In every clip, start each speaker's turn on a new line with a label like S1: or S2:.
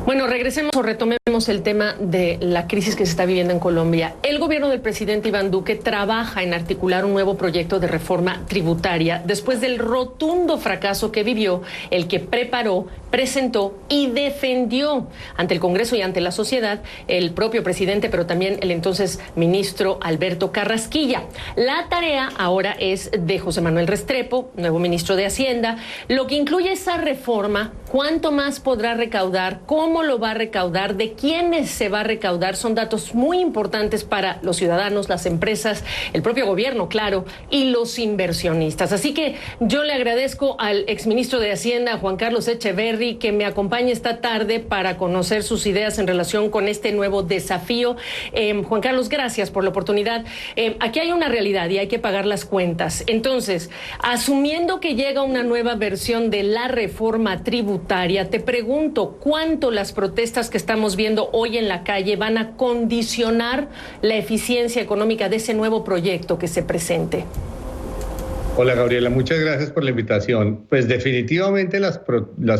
S1: Bueno, regresemos o retomemos el tema de la crisis que se está viviendo en Colombia. El gobierno del presidente Iván Duque trabaja en articular un nuevo proyecto de reforma tributaria después del rotundo fracaso que vivió el que preparó, presentó y defendió ante el Congreso y ante la sociedad el propio presidente, pero también el entonces ministro Alberto Carrasquilla. La tarea ahora es de José Manuel Restrepo, nuevo ministro de Hacienda, lo que incluye esa reforma, cuánto más podrá recaudar, cómo lo va a recaudar, de quiénes se va a recaudar. Son datos muy importantes para los ciudadanos, las empresas, el propio gobierno, claro, y los inversionistas. Así que yo le agradezco al exministro de Hacienda, Juan Carlos Echeverry, que me acompañe esta tarde para conocer sus ideas en relación con este nuevo desafío. Juan Carlos, gracias por la oportunidad. Aquí hay una realidad y hay que pagar las cuentas. Entonces, asumiendo que llega una nueva versión de la reforma tributaria, te pregunto, ¿cuánto las protestas que estamos viendo hoy en la calle van a condicionar la eficiencia económica de ese nuevo proyecto que se presente?
S2: Hola Gabriela, muchas gracias por la invitación. Pues definitivamente las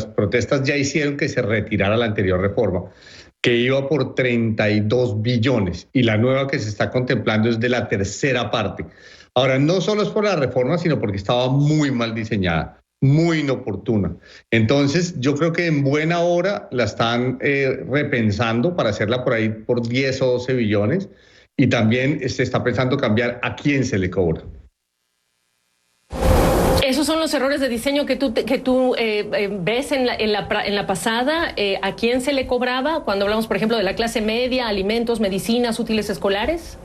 S2: protestas ya hicieron que se retirara la anterior reforma, que iba por 32 billones, y la nueva que se está contemplando es de la tercera parte. Ahora, no solo es por la reforma, sino porque estaba muy mal diseñada, muy inoportuna. Entonces, yo creo que en buena hora la están repensando para hacerla por ahí por 10 o 12 billones, y también se está pensando cambiar a quién se le cobra.
S1: ¿Esos son los errores de diseño que tú ves en la pasada? ¿A quién se le cobraba cuando hablamos, por ejemplo, de la clase media, alimentos, medicinas, útiles escolares?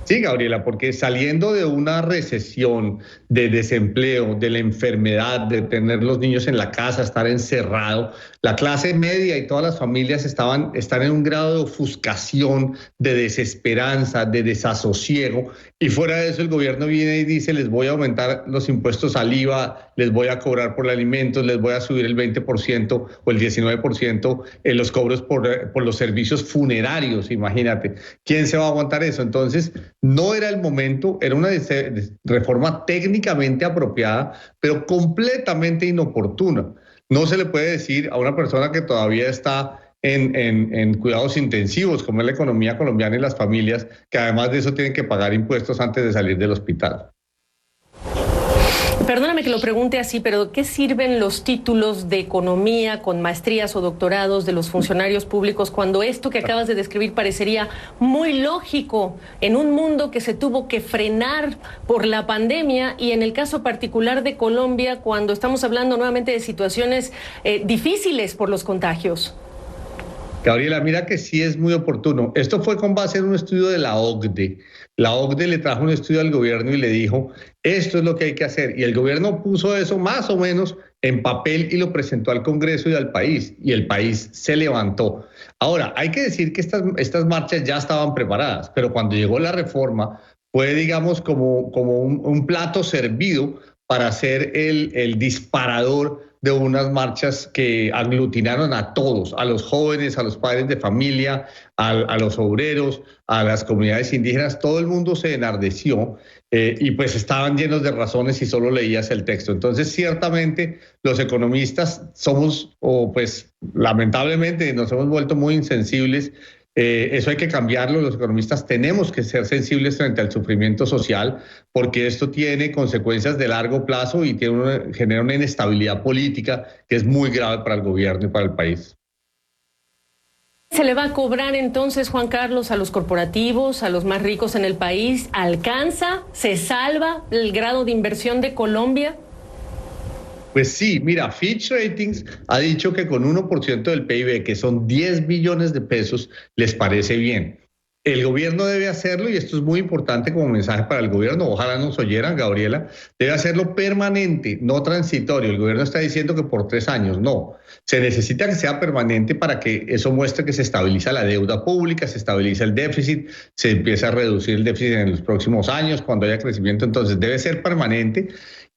S2: Sí, Gabriela, porque saliendo de una recesión, de desempleo, de la enfermedad, de tener los niños en la casa, estar encerrado, la clase media y todas las familias están en un grado de ofuscación, de desesperanza, de desasosiego, y fuera de eso el gobierno viene y dice: les voy a aumentar los impuestos al IVA, les voy a cobrar por alimentos, les voy a subir el 20% o el 19% en los cobros por los servicios funerarios. Imagínate, ¿quién se va a aguantar eso? Entonces, no era el momento, era una reforma técnicamente apropiada, pero completamente inoportuna. No se le puede decir a una persona que todavía está en cuidados intensivos, como es la economía colombiana y las familias, que además de eso tienen que pagar impuestos antes de salir del hospital.
S1: Perdóname que lo pregunte así, pero ¿qué sirven los títulos de economía con maestrías o doctorados de los funcionarios públicos cuando esto que acabas de describir parecería muy lógico en un mundo que se tuvo que frenar por la pandemia, y en el caso particular de Colombia, cuando estamos hablando nuevamente de situaciones difíciles por los contagios?
S2: Gabriela, mira que sí es muy oportuno. Esto fue con base en un estudio de la OCDE. La OCDE le trajo un estudio al gobierno y le dijo: esto es lo que hay que hacer. Y el gobierno puso eso más o menos en papel y lo presentó al Congreso y al país. Y el país se levantó. Ahora, hay que decir que estas marchas ya estaban preparadas, pero cuando llegó la reforma fue, digamos, como un plato servido para ser el disparador de unas marchas que aglutinaron a todos, a los jóvenes, a los padres de familia, a los obreros, a las comunidades indígenas. Todo el mundo se enardeció y pues estaban llenos de razones si solo leías el texto. Entonces, ciertamente, los economistas somos, o pues lamentablemente nos hemos vuelto muy insensibles. Eso hay que cambiarlo. Los economistas tenemos que ser sensibles frente al sufrimiento social, porque esto tiene consecuencias de largo plazo y genera una inestabilidad política que es muy grave para el gobierno y para el país.
S1: ¿Se le va a cobrar entonces, Juan Carlos, a los corporativos, a los más ricos en el país? ¿Alcanza? ¿Se salva el grado de inversión de Colombia?
S2: Pues sí, mira, Fitch Ratings ha dicho que con 1% del PIB, que son 10 billones de pesos, les parece bien. El gobierno debe hacerlo, y esto es muy importante como mensaje para el gobierno, ojalá nos oyeran, Gabriela, debe hacerlo permanente, no transitorio. El gobierno está diciendo que por 3 años, no. Se necesita que sea permanente para que eso muestre que se estabiliza la deuda pública, se estabiliza el déficit, se empieza a reducir el déficit en los próximos años, cuando haya crecimiento. Entonces debe ser permanente.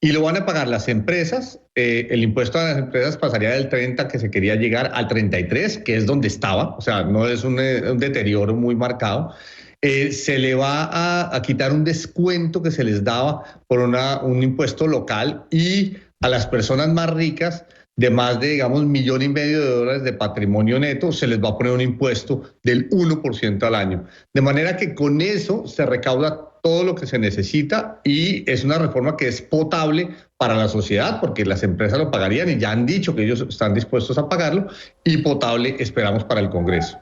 S2: Y lo van a pagar las empresas. El impuesto a las empresas pasaría del 30, que se quería llegar, al 33, que es donde estaba. O sea, no es un deterioro muy marcado. Se le va a quitar un descuento que se les daba por un impuesto local, y a las personas más ricas de más de, digamos, $1,500,000 de patrimonio neto, se les va a poner un impuesto del 1% al año. De manera que con eso se recauda todo lo que se necesita y es una reforma que es potable para la sociedad porque las empresas lo pagarían y ya han dicho que ellos están dispuestos a pagarlo, y potable esperamos para el Congreso.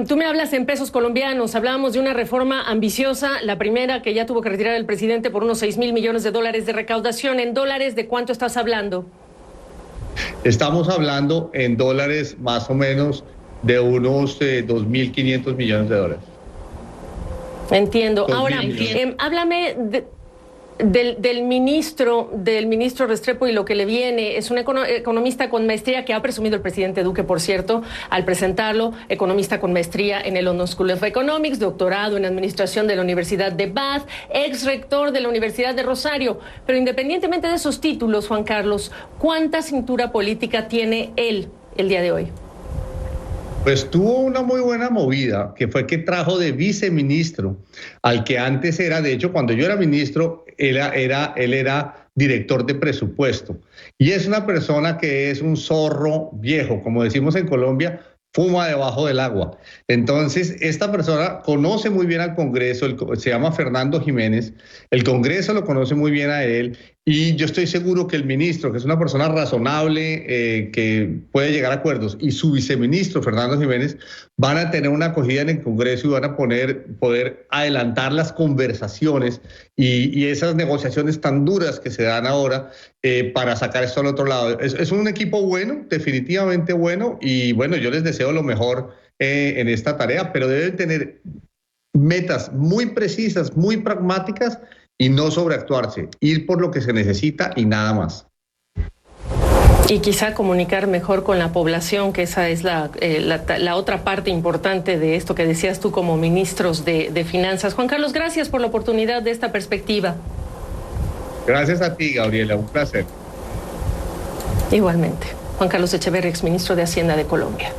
S1: Tú me hablas en pesos colombianos, hablábamos de una reforma ambiciosa, la primera que ya tuvo que retirar el presidente por unos $6,000 millones de recaudación. ¿En dólares de cuánto estás hablando?
S2: Estamos hablando en dólares más o menos de unos 2.500 millones de dólares.
S1: Entiendo. Ahora, háblame del ministro Restrepo y lo que le viene. Es un economista con maestría que ha presumido el presidente Duque, por cierto, al presentarlo, economista con maestría en el London School of Economics, doctorado en administración de la Universidad de Bath, ex rector de la Universidad de Rosario. Pero independientemente de esos títulos, Juan Carlos, ¿cuánta cintura política tiene él el día de hoy?
S2: Pues tuvo una muy buena movida, que fue que trajo de viceministro al que antes era, de hecho, cuando yo era ministro, él era director de presupuesto. Y es una persona que es un zorro viejo, como decimos en Colombia, fuma debajo del agua. Entonces, esta persona conoce muy bien al Congreso, se llama Fernando Jiménez, el Congreso lo conoce muy bien a él, y yo estoy seguro que el ministro, que es una persona razonable, que puede llegar a acuerdos, y su viceministro, Fernando Jiménez, van a tener una acogida en el Congreso y van a poder adelantar las conversaciones y esas negociaciones tan duras que se dan ahora para sacar esto al otro lado. Es un equipo bueno, definitivamente bueno, y bueno, yo les deseo lo mejor en esta tarea, pero deben tener metas muy precisas, muy pragmáticas, y no sobreactuarse, ir por lo que se necesita y nada más.
S1: Y quizá comunicar mejor con la población, que esa es la otra parte importante de esto que decías tú como ministros de Finanzas. Juan Carlos, gracias por la oportunidad de esta perspectiva.
S2: Gracias a ti, Gabriela, un placer.
S1: Igualmente. Juan Carlos Echeverri, exministro de Hacienda de Colombia.